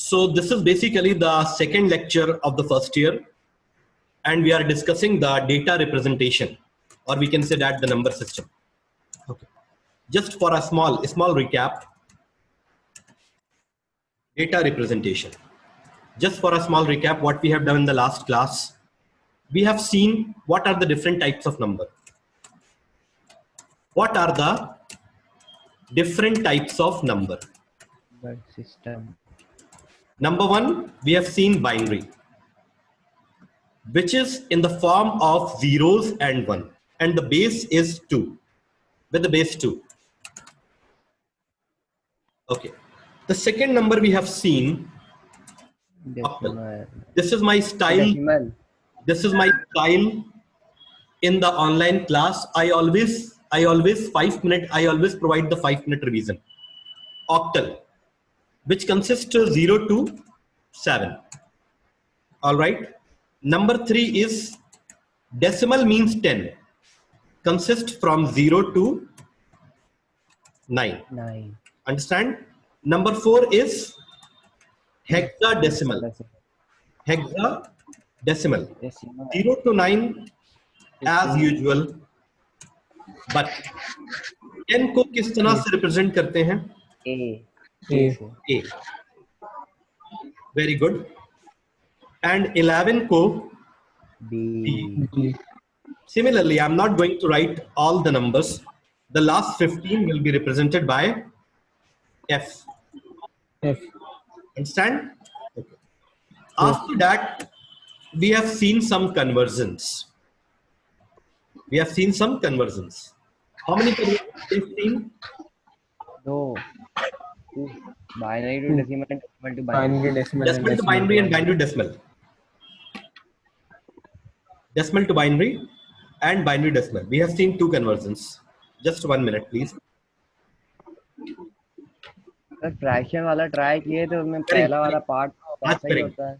So this is basically the second lecture of the first year, and we are discussing the data representation, or we can say that the number system. Okay. Just for a small recap, data representation. Just for a small recap, what we have done in the last class, we have seen what are the different types of number. What are the different types of number? System. Number one, we have seen binary, which is in the form of zeros and one, and the base is 2, with the base 2. Okay. The second number we have seen octal. This is my style. Decimal. This is my style in the online class. I always provide the 5-minute revision. Octal, which consists of 0 to 7. All right. Number 3 is decimal, means 10. Consists from 0 to 9. Understand? Number 4 is hexadecimal. Hexadecimal. 0 to 9 as usual. But 10 को किस तरह से represent करते हैं? A. Very good. And 11 को B. Similarly, I'm not going to write all the numbers. The last 15 will be represented by F. Understand? Okay. After that, we have seen some conversions. How many conversions we have seen? No. Binary to decimal and decimal to binary. Decimal to binary and binary to decimal. Decimal to binary and binary decimal. We have seen 2 conversions. Just 1 minute, please. Fraction वाला try किए तो उसमें पहला वाला part ऐसा ही होता है,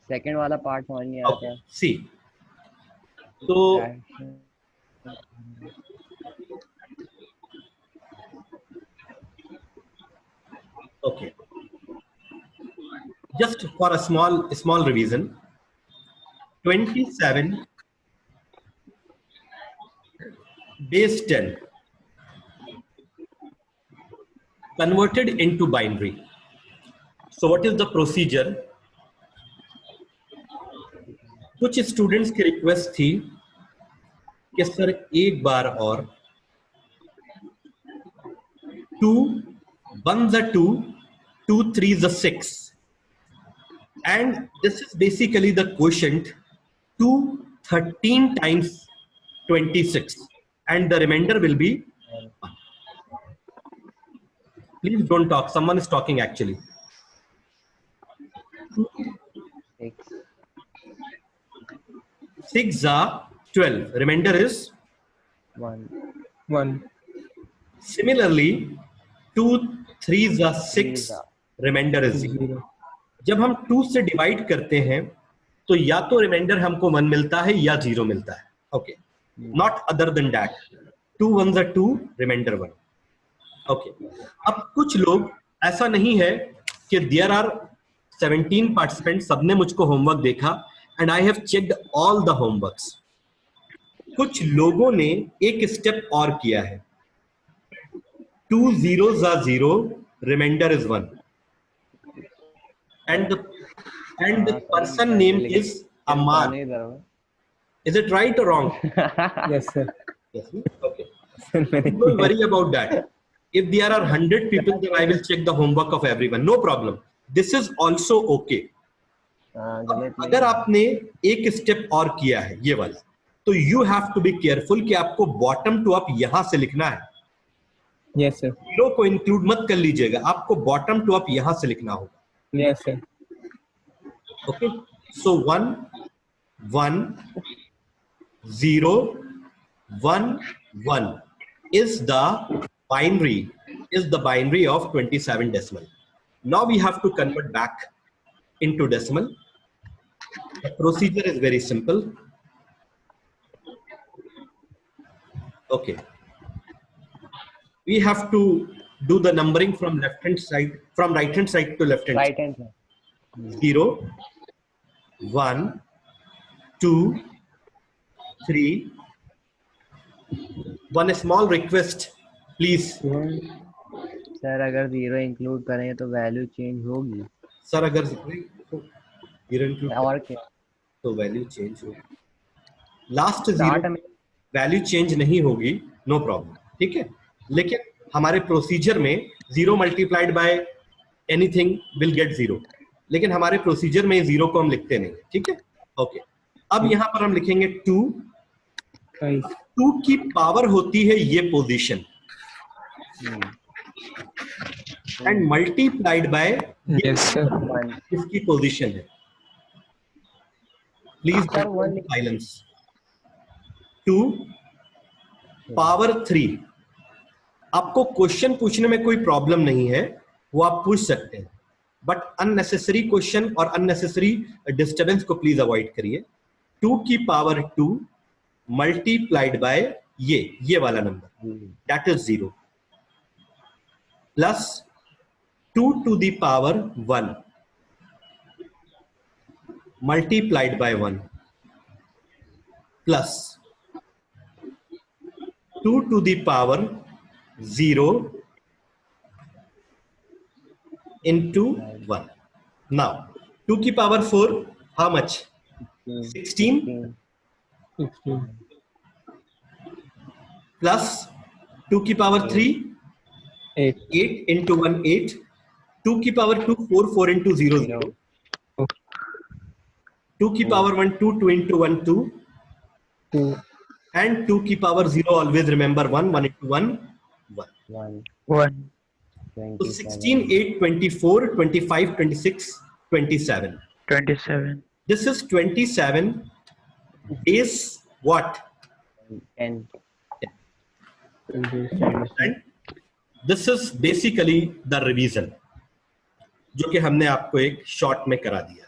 second वाला पार्ट समझ नहीं आता है. सी तो okay, just for a small revision, 27 base 10 converted into binary. So what is the procedure? कुछ स्टूडेंट्स की रिक्वेस्ट थी कि सर एक बार और 2 1s are 2, 2 3s are 6, and this is basically the quotient 2 13 times 26, and the remainder will be 1. Please don't talk. Someone is talking actually. 6 are 12. Remainder is 1. Similarly, 2 3s are 6. Remainder is 0. जब हम 2 से divide करते हैं तो या तो reminder हमको 1 मिलता है या 0 मिलता है. Okay, not other than that. 2 1s are 2, remainder 1. Okay. अब कुछ लोग, ऐसा नहीं है कि देयर आर 17 पार्टिसिपेंट्स, सबने मुझको होमवर्क देखा and I have checked all the homeworks. कुछ लोगों ने एक स्टेप और किया है. 2 zeros are 0, remainder is 1, and the person name is Ammar. Is it right or wrong? Yes, sir. Yes. Okay. Don't worry about that. If there are 100 people, then I will check the homework of everyone. No problem. This is also okay. अगर आपने एक step और किया है ये वाला, तो you have to be careful कि आपको bottom to up यहां से लिखना है. Yes, sir. जीरो को इंक्लूड मत कर लीजिएगा, आपको बॉटम टू अप यहां से लिखना होगा. Yes, sir. Okay. So 1 1 0 1 1 is the binary of 27 decimal. Now we have to convert back into decimal. The procedure is very simple. Okay. We have to do the numbering from left hand side, from right hand side to left hand. Right hand side. 0, 1, 2, 3. One small request, please. Sir अगर 0 include करें तो value change होगी. Sir अगर 0 include और क्या? तो value change होगी. Last 0 value change नहीं होगी, नो प्रॉब्लम, ठीक है. लेकिन हमारे प्रोसीजर में 0 multiplied bye anything will get 0, लेकिन हमारे प्रोसीजर में 0 को हम लिखते नहीं, ठीक है. ओके, अब यहाँ पर हम लिखेंगे 2. 2 की पावर होती है ये पोजीशन एंड मल्टीप्लाइड बाय इसकी पोजीशन है. Please silence. 2 पावर 3. आपको क्वेश्चन पूछने में कोई प्रॉब्लम नहीं है, वो आप पूछ सकते हैं, बट अननेसेसरी क्वेश्चन और अननेसेसरी डिस्टर्बेंस को प्लीज अवॉइड करिए. 2 की पावर 2 मल्टीप्लाइड बाय ये वाला नंबर, that is 0, plus 2 to the power 1 multiplied by 1 plus 2 to the power 0 into 1. Now 2 की पावर 4 how much? 16 plus 2 की पावर 3 8 into 1 8. 2 की पावर 2 4 4 into 0 0. 2 की पावर 1 2 2 into 1 2. And 2 की power 0 always remember 1 1 into 1 1. So 16 8 24 25 26 27. This is 27 is what? 10. And this is basically the revision जो कि हमने आपको एक शॉर्ट में करा दिया,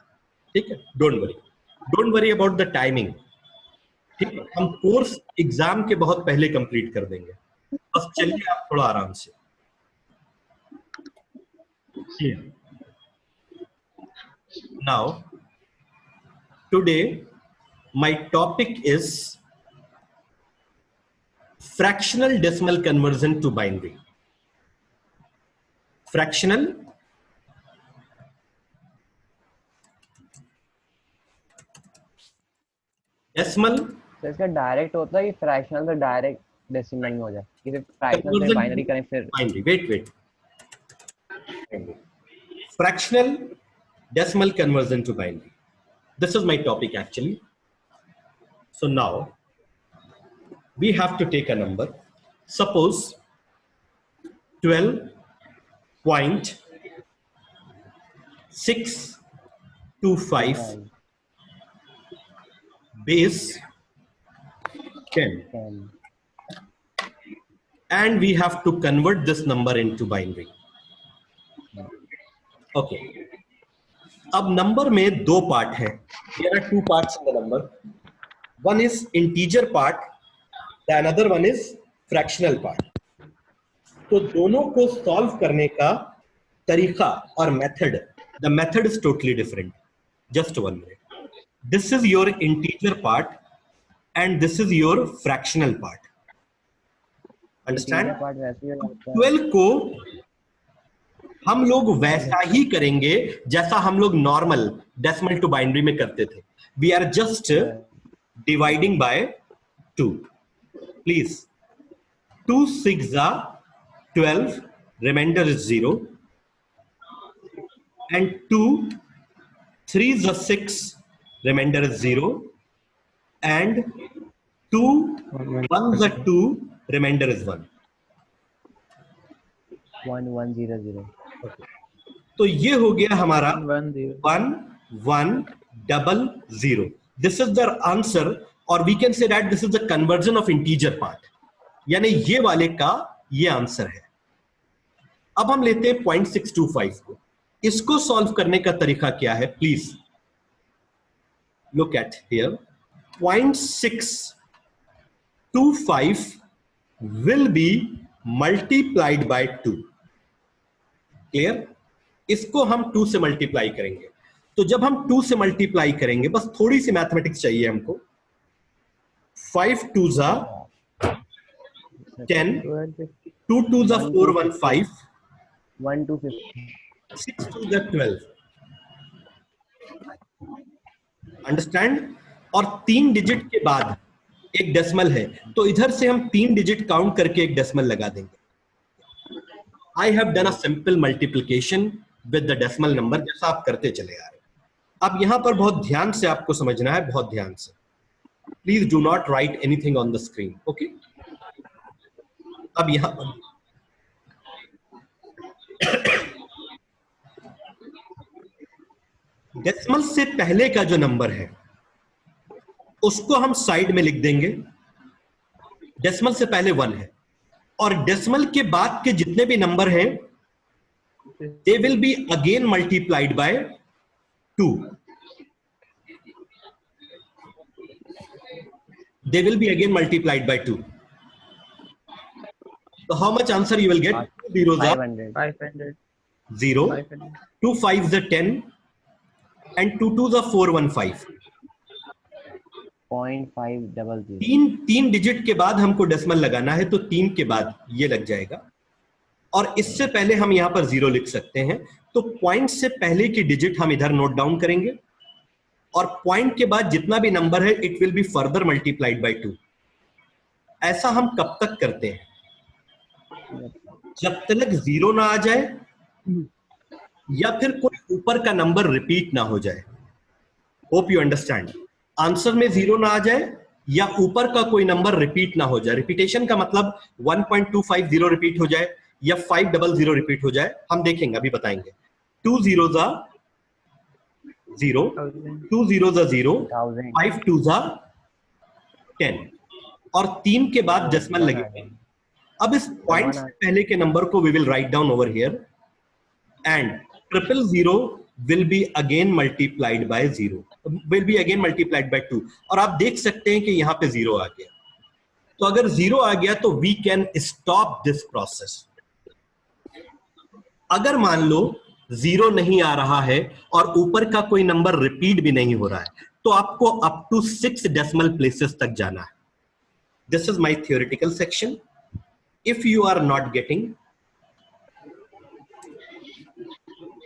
ठीक है. Don't worry about the timing, ठीक है. हम कोर्स एग्जाम के बहुत पहले कंप्लीट कर देंगे, बस चलिए आप थोड़ा आराम से. Now today my topic is fractional decimal conversion to binary. Fractional decimal तो इसका डायरेक्ट होता है कि फ्रैक्शनल से डायरेक्ट डेसिमल में हो जाए, कि फिर फ्रैक्शनल से बाइनरी करें फिर binary. Wait fractional decimal conversion to binary. This is my topic actually. So now we have to take a number. Suppose 12.625 base 10. And we have to convert this number into binary. Okay. अब number में दो part है. There are two parts in the number. One is integer part, the another one is fractional part. तो दोनों को solve करने का तरीका और method, the method is totally different. Just 1 minute. This is your integer part and this is your fractional part. Understand? 12 को हम लोग वैसा ही करेंगे जैसा हम लोग नॉर्मल डेसिमल टू बाइनरी में करते थे. We are just dividing by 2. Please 2 6 12, remainder is 0, and 2 3 6, remainder is 0, and 2 1 2, remainder is 1. 1 1 0 0. तो ये हो गया हमारा 1 1 0. दिस इज द आंसर, और we can say that this is the conversion of integer part, यानी ये वाले का ये आंसर है. अब हम लेते हैं 0.625 को. इसको सॉल्व करने का तरीका क्या है? Please look at here. 0.625 will be multiplied by 2. Clear? इसको हम 2 से मल्टीप्लाई करेंगे। तो जब हम 2 से मल्टीप्लाई करेंगे, बस थोड़ी सी मैथमेटिक्स चाहिए हमको। 5 2 जा 10, 2 2 जा 4 1 5, 1 2 50, 6 2 जा 12। अंडरस्टैंड? और 3 डिजिट के बाद एक डेसिमल है, तो इधर से हम 3 डिजिट काउंट करके एक डेसिमल लगा देंगे। I have done a simple multiplication with the decimal number, जैसा आप करते चले आ रहे हैं। अब यहां पर बहुत ध्यान से आपको समझना है, बहुत ध्यान से। Please do not right anything on the screen, okay? अब यहां पर डेसिमल से पहले का जो नंबर है उसको हम साइड में लिख देंगे। डेसिमल से पहले 1 है, और डेसिमल के बाद के जितने भी नंबर हैं they will be again multiplied by 2। They will be again multiplied by 2. So how much answer you will get? 2 zeros are 500, 0, 2 5s are 10, and 2 2s are 415. 0.500, तीन डिजिट के बाद हमको डेसिमल लगाना है, तो 3 के बाद ये लग जाएगा, और इससे पहले हम यहां पर 0 लिख सकते हैं। तो पॉइंट से पहले की डिजिट हम इधर नोट डाउन करेंगे, और पॉइंट के बाद जितना भी नंबर है it will be further multiplied by 2। ऐसा हम कब तक करते हैं? जब तक 0 ना आ जाए या फिर कोई ऊपर का नंबर रिपीट ना हो जाए। Hope you understand. आंसर में 0 ना आ जाए या ऊपर का कोई नंबर रिपीट ना हो जाए। रिपीटेशन का मतलब 1.250 रिपीट हो जाए या 500 रिपीट हो जाए, हम देखेंगे, अभी बताएंगे। 2 zeros are 0, 2 zeros are 0, 5 2s are 10, और 3 के बाद डेसिमल लगेगा। अब इस पॉइंट से पहले के नंबर को we will write down over here, and 000 will be again multiplied by 0, will be again multiplied by 2। और आप देख सकते हैं कि यहां पे 0 आ गया। तो अगर 0 आ गया तो we can stop this process. अगर मान लो 0 नहीं आ रहा है और ऊपर का कोई नंबर रिपीट भी नहीं हो रहा है, तो आपको अप टू 6 डेसिमल प्लेसेस तक जाना है। This is my theoretical section. If you are not getting,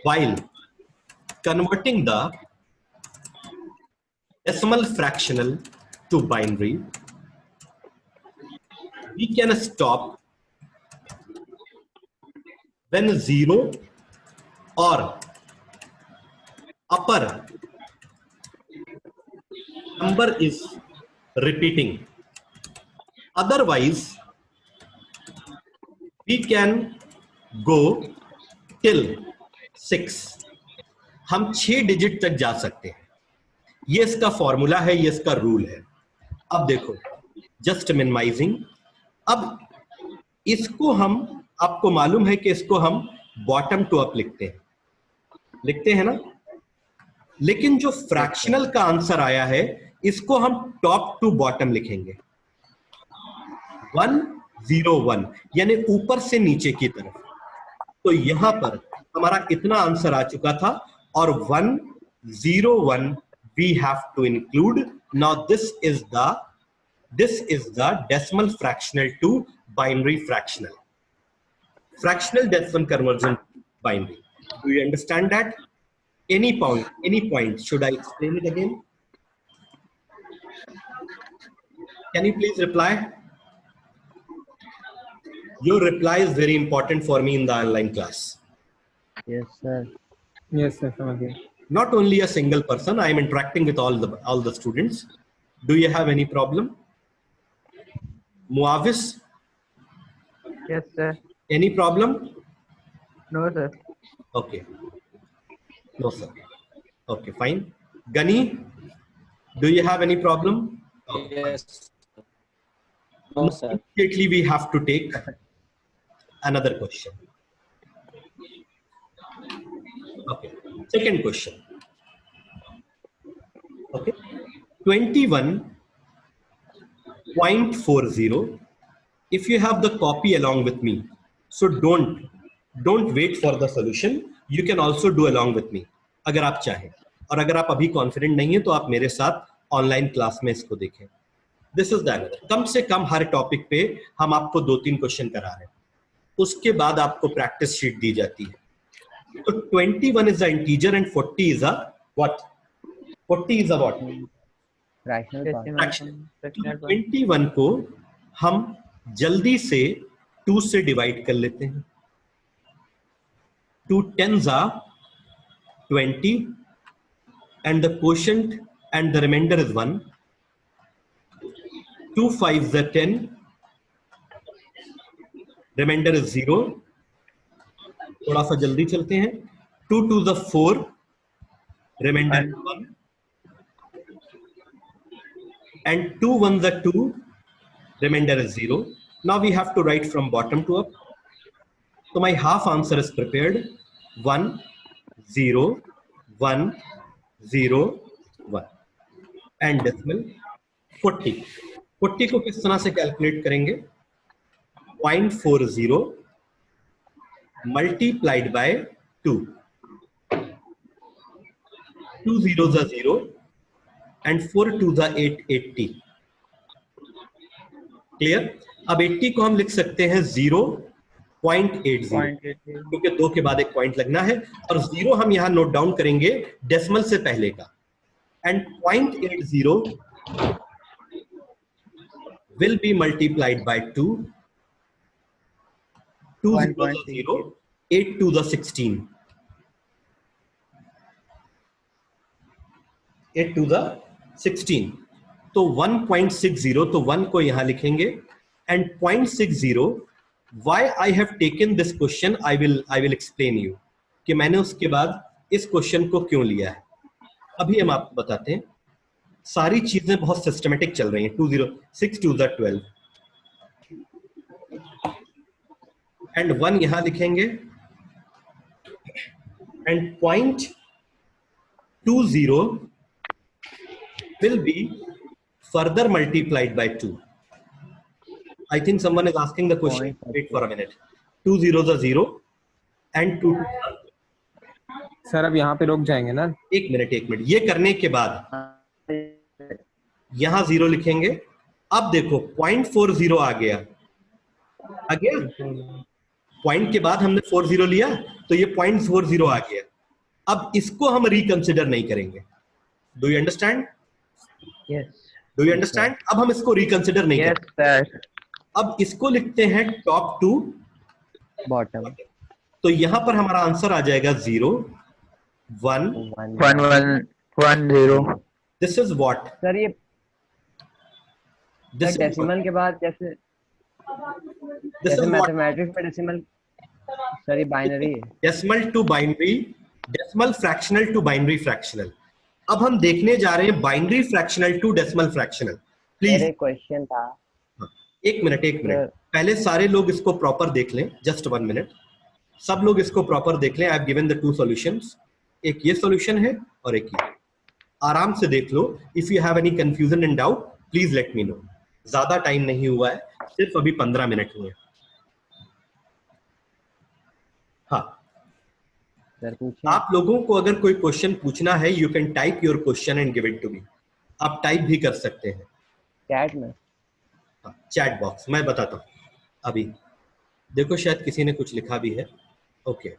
while converting the decimal fractional to binary, we can stop when 0 or upper number is repeating. Otherwise, we can go till 6। हम 6 digit तक जा सकते हैं। ये इसका formula है, ये इसका रूल है। अब देखो, जस्ट मिनिमाइजिंग। अब इसको हम, आपको मालूम है कि इसको हम बॉटम टू अप लिखते हैं ना, लेकिन जो फ्रैक्शनल का आंसर आया है इसको हम टॉप टू बॉटम लिखेंगे। 1 0 1, यानी ऊपर से नीचे की तरफ। तो यहां पर हमारा इतना आंसर आ चुका था, और 1 0 1 we have to include. Now this is the decimal fractional to binary fractional. Fractional decimal conversion to binary. Do you understand that? Any point, should I explain it again? Can you please reply? Your reply is very important for me in the online class. yes sir, Yes, sir. समझ गए. Not only a single person, I am interacting with all the students. Do you have any problem? Muavis, Yes, sir. any problem? No, sir. Okay. No, sir. Okay, fine. Gani, do you have any problem? Okay. Yes. No, sir. Immediately we have to take another question. Okay. Second question. Okay. 21.40. If you have the copy along with me, so don't don't wait for the solution, you can also do along with me अगर आप चाहें, और अगर आप अभी confident नहीं है तो आप मेरे साथ ऑनलाइन क्लास में इसको देखें। दिस इज दैट, कम से कम हर टॉपिक पे हम आपको 2-3 क्वेश्चन करा रहे हैं, उसके बाद आपको प्रैक्टिस शीट दी जाती है। तो 21 is a integer and 40 is a what? 40 is a what? Fractional part. Fractional part. 21 को हम जल्दी से 2 से डिवाइड कर लेते हैं। 2 10s are 20 and the quotient and the remainder is 1. 2 5s are 10, remainder is 0. थोड़ा सा जल्दी चलते हैं। 2 2s are 4, remainder is 1. And 2 1s are 2, remainder is 0. Now we have to write from bottom to up. So my half answer is prepared. 1 0 1 0 1 and decimal 40. 40 को किस तरह से calculate करेंगे? 0.40 multiplied by 2. 2 zeros are 0 and 4 2s are 8, 80. Clear? अब 80 को हम लिख सकते हैं 0.80 क्योंकि 2 के बाद एक पॉइंट लगना है, और 0 हम यहां नोट डाउन करेंगे डेसिमल से पहले का, and 0.80 will be multiplied by 2. 2 zeros are 0, 8 2s are 16. 8 2s are 16. तो 1.60, तो 1 को यहां लिखेंगे, and 0.60, why I have taken this question, I will explain you कि मैंने उसके बाद इस क्वेश्चन को क्यों लिया है। अभी हम आपको बताते हैं। सारी चीजें बहुत सिस्टमेटिक चल रही हैं। 2 0 6 2s are 12 and 1 यहां लिखेंगे, and 0.20 will be further multiplied by 2. I think someone is asking the question. Wait for a minute. 2 zeros are 0 and 2 sir अब यहाँ पे रुक जाएंगे ना? एक मिनट। ये करने के बाद यहां 0 लिखेंगे। अब देखो 0.40 आ गया। पॉइंट के बाद हमने 40 लिया तो ये 0.40 आ गया। अब इसको हम रिकंसिडर नहीं करेंगे। Do you understand? Yes. Do you understand? अब हम इसको रिकंसिडर नहीं Yes, करेंगे। sir. अब इसको लिखते हैं टॉप टू बॉटम। तो यहां पर हमारा आंसर आ जाएगा 0 1 1 1 1 0. This is what? सर ये दिस डेसिमल के बाद जैसे दिस इज मैथमेटिक्स में डेसिमल, सर ये बाइनरी है। Decimal to binary, decimal fractional to binary fractional. अब हम देखने जा रहे हैं binary fractional to decimal fractional. Please question था। एक मिनट पहले सारे लोग इसको प्रॉपर देख लें। जस्ट 1 मिनट, सब लोग इसको प्रॉपर देख लें। I have given the 2 solutions, एक ये सॉल्यूशन है और एक ये। आराम से देख लो। If you have any confusion and doubt please let me know. ज्यादा टाइम नहीं हुआ है, सिर्फ अभी 15 मिनट हुए। हाँ, आप लोगों को अगर कोई क्वेश्चन पूछना है you can type your question and give it to me. आप टाइप भी कर सकते हैं चैट में। चैट बॉक्स मैं बताता हूं। अभी देखो शायद किसी ने कुछ लिखा भी है। ओके,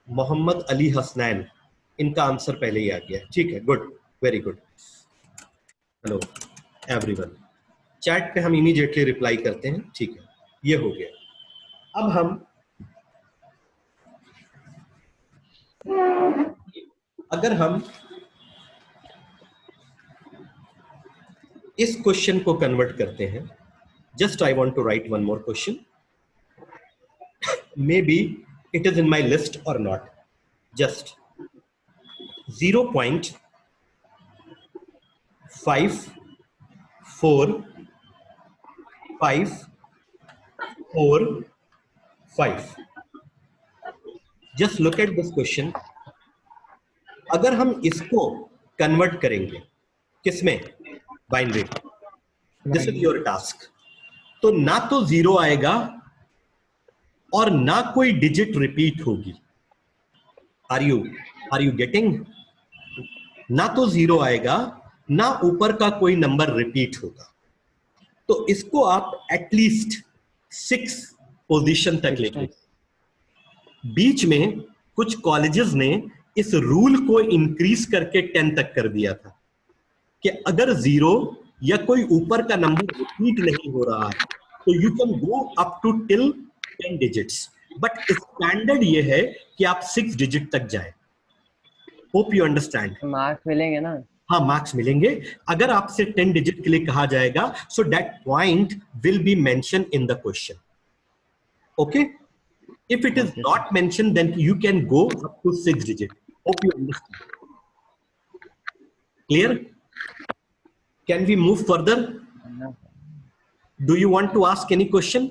मोहम्मद अली हसनैन, इनका आंसर पहले ही आ गया। ठीक है, good, very good. Hello everyone, chat पे हम इमीडिएटली रिप्लाई करते हैं। ठीक है, ये हो गया। अब हम अगर हम इस क्वेश्चन को कन्वर्ट करते हैं, just I want to write one more question, maybe it is in my list और not. Just 0.5445 just look at this question. अगर हम इसको कन्वर्ट करेंगे किसमें? Binary. This is your task. तो ना तो 0 आएगा और ना कोई डिजिट रिपीट होगी। Are you getting? ना तो 0 आएगा, ना ऊपर का कोई नंबर रिपीट होगा। तो इसको आप एटलीस्ट 6 पोजीशन तक लेके, बीच में कुछ कॉलेजेस ने इस रूल को इंक्रीज करके 10 तक कर दिया था कि अगर 0 या कोई ऊपर का नंबर रिपीट नहीं हो रहा है तो you can go up to till 10 digits, but standard ये है कि आप 6 डिजिट तक जाए। Hope you understand. मार्क्स मिलेंगे ना? हाँ, मार्क्स मिलेंगे। अगर आपसे 10 डिजिट के लिए कहा जाएगा, so that point will be mention in the question. Okay, if it is not mentioned then you can go up to 6 digit. Hope you understand. Clear? Can we move further? Do you want to ask any question?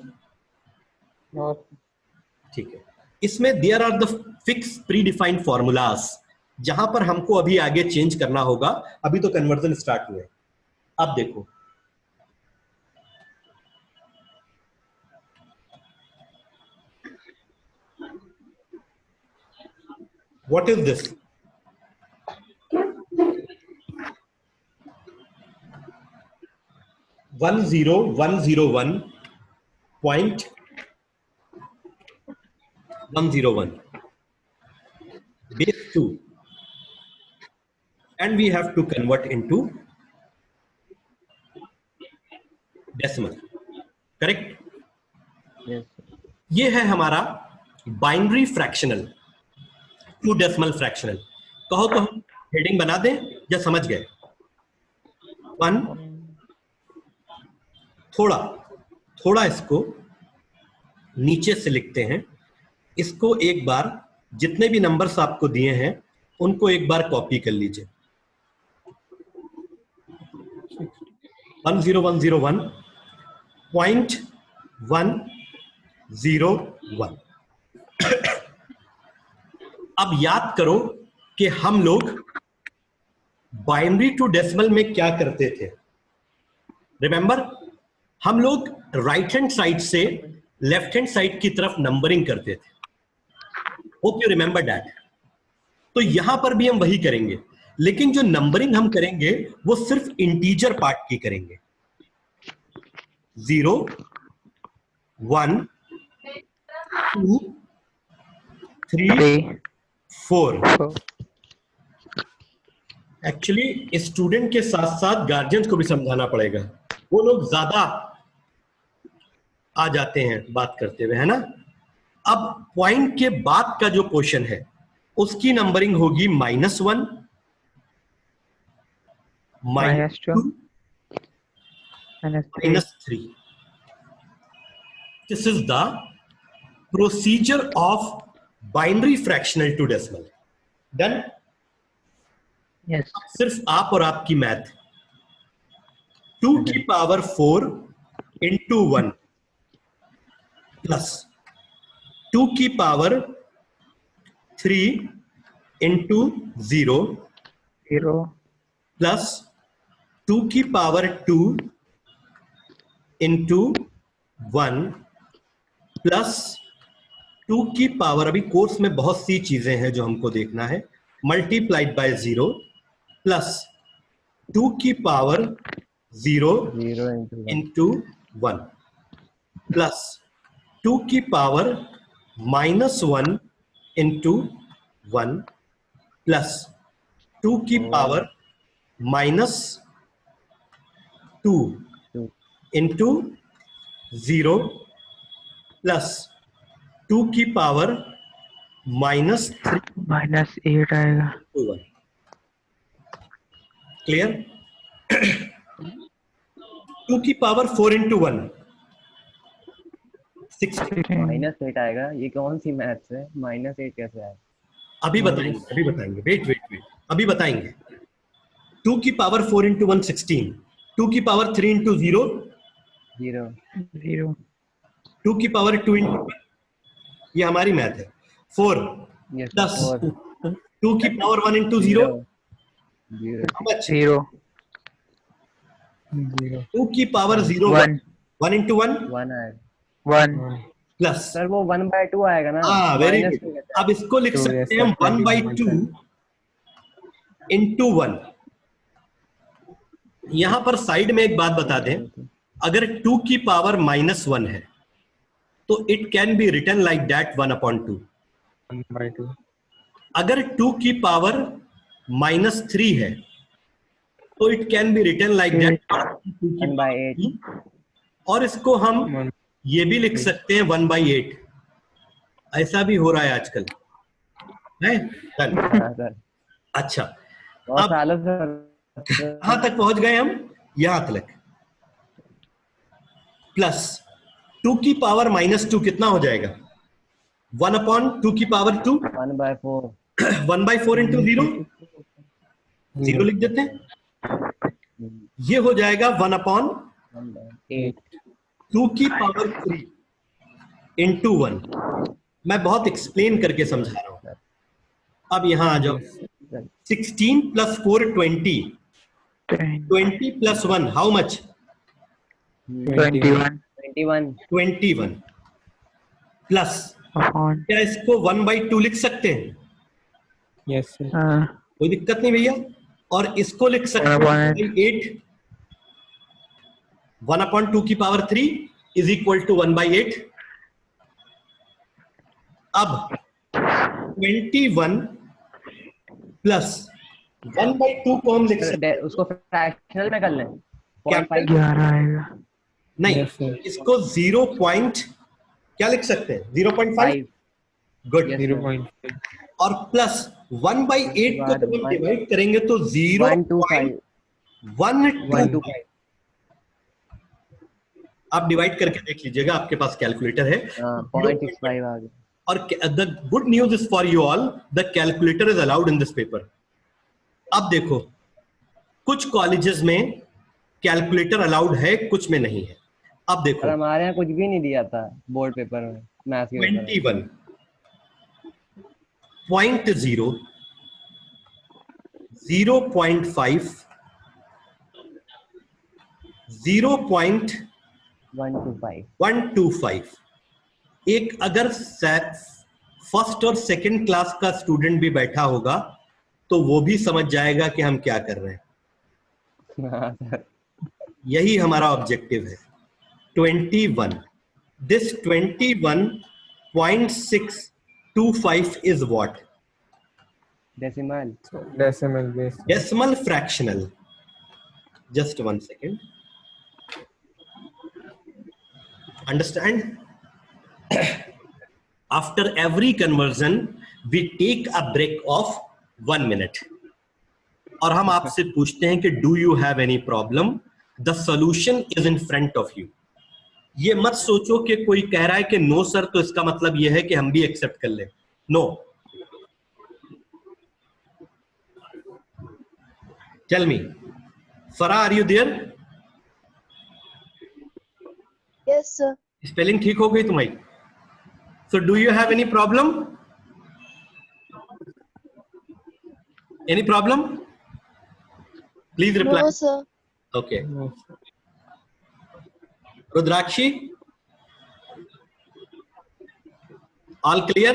No. ठीक है। इसमें there are the fixed predefined formulas जहां पर हमको अभी आगे change करना होगा। अभी तो कन्वर्जन स्टार्ट हुए। अब देखो, what is this? One zero one zero 1.101 base 2, and we have to convert into decimal. Correct? Yes. ये है हमारा binary fractional to decimal fractional. कहो तो हम हेडिंग बना दें या समझ गए? 1, थोड़ा इसको नीचे से लिखते हैं। इसको एक बार जितने भी नंबर्स आपको दिए हैं उनको एक बार कॉपी कर लीजिए। 10101.101। अब याद करो कि हम लोग बाइनरी टू डेसिमल में क्या करते थे। रिमेंबर, हम लोग राइट हैंड साइड से लेफ्ट हैंड साइड की तरफ नंबरिंग करते थे। Hope you remember that. तो यहां पर भी हम वही करेंगे, लेकिन जो नंबरिंग हम करेंगे वो सिर्फ इंटीजर पार्ट की करेंगे। 0 1 2 3 4। एक्चुअली स्टूडेंट के साथ साथ गार्जियंस को भी समझाना पड़ेगा, वो लोग ज्यादा आ जाते हैं बात करते हुए, है ना। अब पॉइंट के बाद का जो पोर्शन है उसकी नंबरिंग होगी -1, -2, -3। This is the procedure of binary fractional to decimal. Done? Yes. सिर्फ आप और आपकी मैथ। 2 की पावर 4 इंटू 1 प्लस 2 की पावर 3 इंटू 0 प्लस 2 की पावर 2 इंटू 1 प्लस 2 की पावर, अभी कोर्स में बहुत सी चीजें हैं जो हमको देखना है, मल्टीप्लाइड बाय 0 प्लस 2 की पावर 0 इंटू 1 प्लस 2 की पावर -1 इंटू 1 प्लस 2 की पावर -2 इंटू 0 प्लस 2 की पावर -8 आएगा। -1। क्लियर? 2 की पावर 4 इंटू 1 16। -8 आएगा। ये कौन सी मैथ्स है? -8 कैसे आएगा? अभी बताएंगे। वेट, अभी बताएंगे। 2 की पावर 4 इंटू 1 16। 2 की पावर 3 इंटू 0 0। 2 की पावर 2 इंटू 1, ये हमारी मैथ है। 4 प्लस 2 की पावर 1 इंटू 0 0। 2 की पावर 0 1 इंटू 1 1 आएगा। 1 प्लस, सर वो 1/2 आएगा ना, हाँ वेरी माइनस गुड। 2 अब इसको लिख तो सकते yes, हैं sir, 1/2 इंटू 1। यहां पर साइड में एक बात बता दें, अगर 2 की पावर -1 है तो it can be written like that 1/2। 1/2। अगर 2 की पावर -3 है तो it can be written like that 2 की 1/8। 3, और इसको हम ये भी लिख सकते हैं 1/8। ऐसा भी हो रहा है आजकल, है डन। हाँ सर, अच्छा, बहुत अब सालों से कहां तक पहुंच गए हम? यहां तक। प्लस 2 की पावर -2 कितना हो जाएगा? 1/2 की पावर 2, 1/4। 1/4 इंटू 0, 0 लिख देते हैं। ये हो जाएगा 1/8 2 की पावर 3 इंटू 1। मैं बहुत एक्सप्लेन करके समझा रहा हूं। अब यहां आ जाओ। 16 plus 4 20, 20 plus 1 how much? 21 21। 21 plus, upon क्या इसको 1/2 लिख सकते हैं? Yes sir. कोई दिक्कत नहीं भैया। और इसको लिख सकते हैं 1/8, 1/2 की पावर 3 इज इक्वल टू 1/8। अब 21 प्लस 1/2 को हम लिख सकते हैं उसको फ्रैक्शनल में कर लें, कैपिटल 11 आएगा। नहीं, Yes, sir. इसको 0 पॉइंट क्या लिख सकते हैं? 0.5। 5। गुड। Yes, 0.5। और प्लस 1/8 को बाद जब हम डिवाइड करेंगे तो 125 0.125। आप डिवाइड करके देख लीजिएगा, आपके पास कैलकुलेटर है। 0.65 आ गया। और the good news is for you all, the calculator is allowed in this paper. अब देखो, कुछ कॉलेजेस में कैलकुलेटर अलाउड है, कुछ में नहीं है। अब देखो, और हमारे यहाँ कुछ भी नहीं दिया था बोर्ड पेपर में, मैथ्स के पेपर में। 21.0, 0.5, 125। 0.125। एक अगर फर्स्ट और सेकंड क्लास का स्टूडेंट भी बैठा होगा तो वो भी समझ जाएगा कि हम क्या कर रहे हैं। हाँ सर। यही हमारा ऑब्जेक्टिव है। 21, this 21.625 is what? Decimal. Decimal base. Decimal fractional. Just 1 second. Understand? After every conversion, we take a break of 1 minute. और हम आपसे पूछते हैं कि do you have any problem? The solution is in front of you. ये मत सोचो कि कोई कह रहा है कि नो सर, तो इसका मतलब ये है कि हम भी एक्सेप्ट कर लें। No. Tell me, Farah, are you there? Yes, sir. Spelling ठीक हो गई तुम्हारी? So do you have any problem? Any problem? Please reply. No, sir. Okay. Rudrakshi? All clear?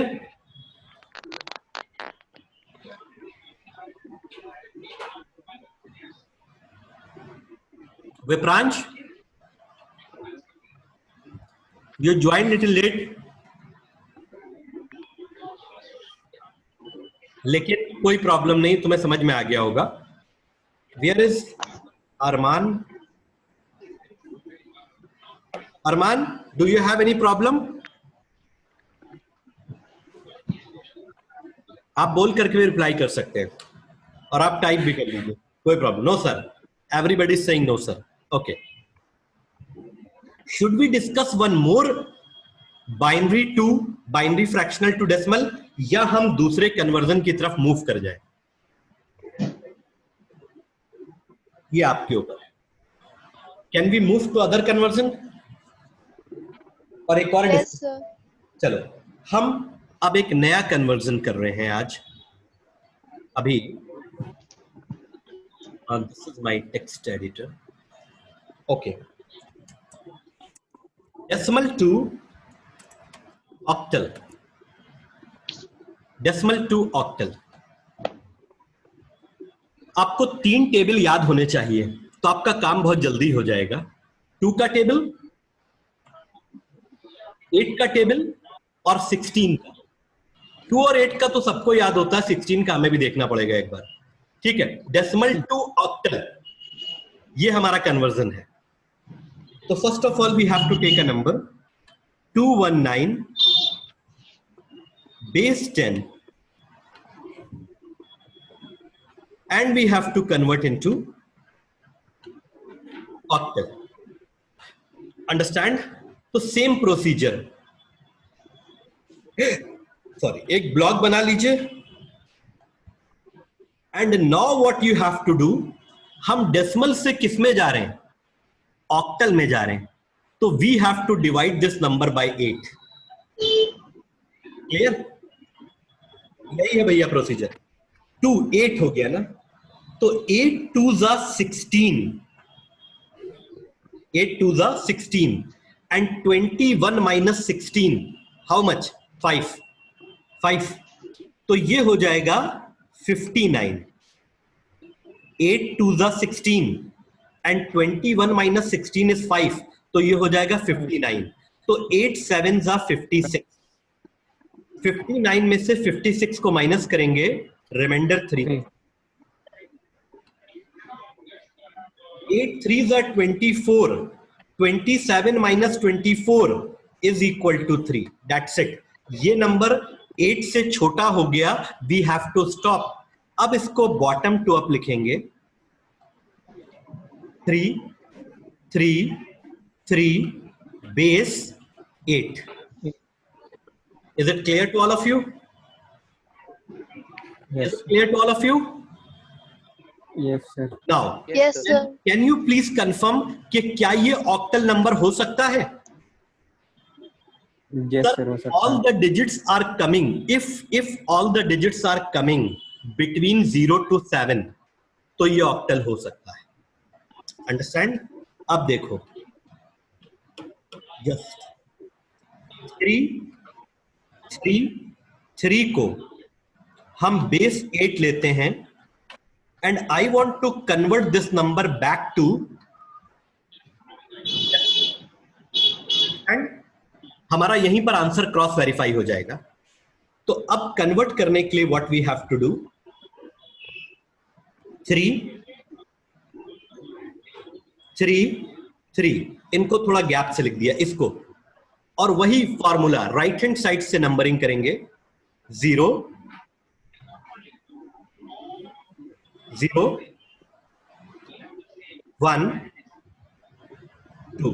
Vipransh? You joined little late. लेकिन कोई problem नहीं, तुम्हें समझ में आ गया होगा। Where is Arman? Arman, do you have any problem? आप बोल करके भी रिप्लाई कर सकते हैं और आप टाइप भी कर लीजिए, कोई problem. No sir, everybody is saying no sir. Okay, should we discuss one more binary fractional to decimal, या हम दूसरे कन्वर्जन की तरफ मूव कर जाए? ये आपके ऊपर है। Can we move to other conversion? और एक और Yes, sir. चलो, हम अब एक नया कन्वर्जन कर रहे हैं आज। अभी this is my text editor. Okay, decimal to octal, decimal to octal. आपको 3 टेबल याद होने चाहिए, तो आपका काम बहुत जल्दी हो जाएगा। 2 का टेबल, 8 का टेबल और 16 का। 2 और 8 का तो सबको याद होता है, 16 का हमें भी देखना पड़ेगा एक बार। ठीक है, डेसिमल टू ऑक्टल, ये हमारा कन्वर्जन है। तो first of all we have to take a number 219 base 10 and we have to convert into octal. Understand? तो सेम प्रोसीजर, सॉरी, एक ब्लॉक बना लीजिए। And now what you have to do, हम decimal से किस में जा रहे हैं? ऑक्टल में जा रहे हैं। तो we have to divide this number by 8। Clear? यही है भैया प्रोसीजर। 2 8 हो गया ना, तो 8 2 जा 16, 8 2 जा 16 and 21 minus 16 how much? 5। तो ये हो जाएगा 59। 8 2 जा 16 and 21 minus 16 is 5, तो ये हो जाएगा 59। तो 8 7 जा 56। 59 में से 56 को माइनस करेंगे, रिमाइंडर 3। 8 3 जा 24, 27 minus 24 is equal to 3। That's it. ये नंबर 8 से छोटा हो गया, वी हैव टू स्टॉप। अब इसको बॉटम टू अप लिखेंगे, 3 3 3 base 8। Is it clear to all of you? Yes. Is it clear to all of you? Yes, sir. Now, Yes, sir. can you please confirm कि क्या ये octal number हो सकता है? Yes, Sir, sir, हो सकता all है। the digits are coming. If all the digits are coming between 0 to 7, तो ये octal हो सकता है। Understand? अब देखो, just 3 को हम बेस 8 लेते हैं and I want to convert this number back to, and हमारा यहीं पर आंसर क्रॉस वेरीफाई हो जाएगा। तो अब कन्वर्ट करने के लिए what we have to do, 3 3 3, इनको थोड़ा गैप से लिख दिया इसको, और वही फॉर्मूला राइट हैंड साइड से नंबरिंग करेंगे, 0 0 1 2,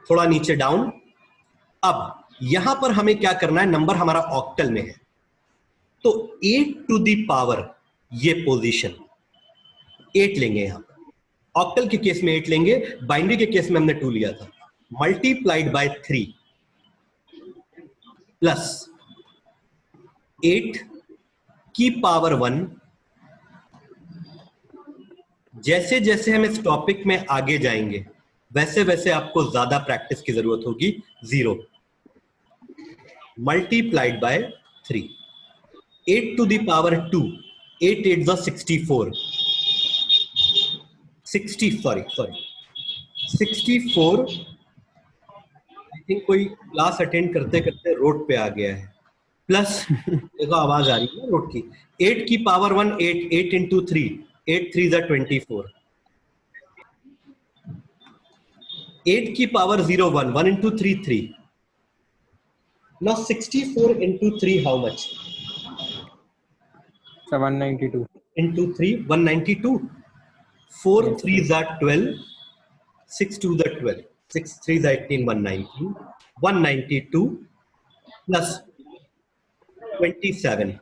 थोड़ा नीचे डाउन। अब यहां पर हमें क्या करना है, नंबर हमारा ऑक्टल में है, तो 8 टू दी पावर, ये पोजीशन 8 लेंगे। यहां पर ऑक्टल के केस में 8 लेंगे, बाइनरी के केस में हमने 2 लिया था। मल्टीप्लाइड बाय 3 प्लस 8 की पावर 1। जैसे जैसे हम इस टॉपिक में आगे जाएंगे वैसे वैसे आपको ज्यादा प्रैक्टिस की जरूरत होगी। 0 multiplied by 3, 8 to the power 2, 8 8 जा 64, 64। आई थिंक कोई क्लास अटेंड करते करते रोड पे आ गया है। प्लस देखो आवाज आ रही है रोड की। 8 की पावर 1 8, 8 इंटू 3, 8 3 जा 24, 8 की power 0 1, 1 into 3 3. Now 64 into 3 how much? 192 Into 3 192. 4 Yes, 3s are 12, 6 2s are 12, 6 3s are 18, 119, 192 plus 27,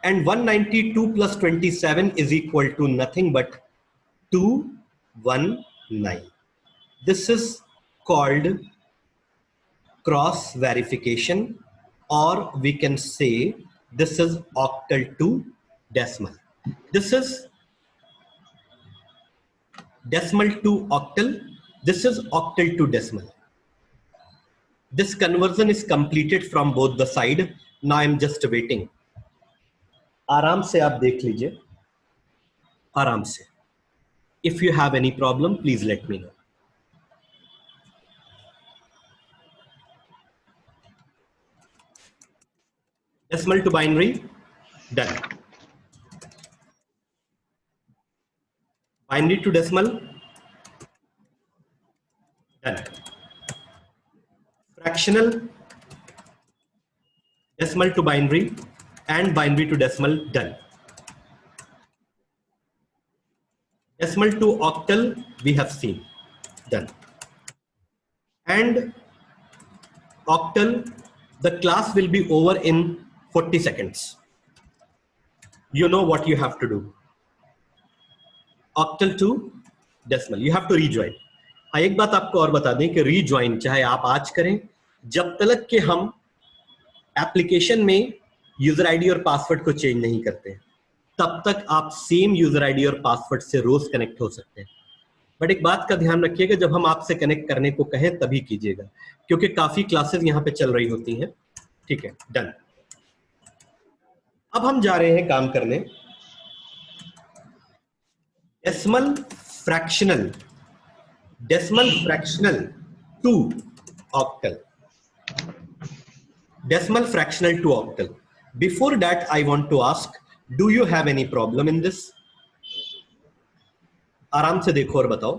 and 192 plus 27 is equal to nothing but 219. This is called cross verification, or we can say this is octal to decimal. This is decimal to octal. This is octal to decimal. This conversion is completed from both the side. Now I am just waiting. आराम से आप देख लीजिए, आराम से. If you have any problem, please let me know. Decimal to binary, done. Binary to decimal, done. Fractional, decimal to binary, and binary to decimal, done. Decimal to octal, we have seen, done. And octal, the class will be over in 40 seconds. You know what you have to do. Octal to decimal, you have to rejoin. हाँ, एक बात आपको और बता दें कि rejoin चाहे आप आज करें, जब तक कि हम एप्लीकेशन में यूजर आईडी और पासवर्ड को चेंज नहीं करते, तब तक आप सेम यूजर आईडी और पासवर्ड से रोज कनेक्ट हो सकते हैं. बट एक बात का ध्यान रखिएगा, जब हम आपसे कनेक्ट करने को कहें तभी कीजिएगा, क्योंकि काफी क्लासेस यहाँ पे चल रही होती हैं. ठीक है, डन. अब हम जा रहे हैं काम करने decimal fractional to octal. Decimal fractional to octal. Before that, I want to ask, do you have any problem in this? आराम से देखो और बताओ.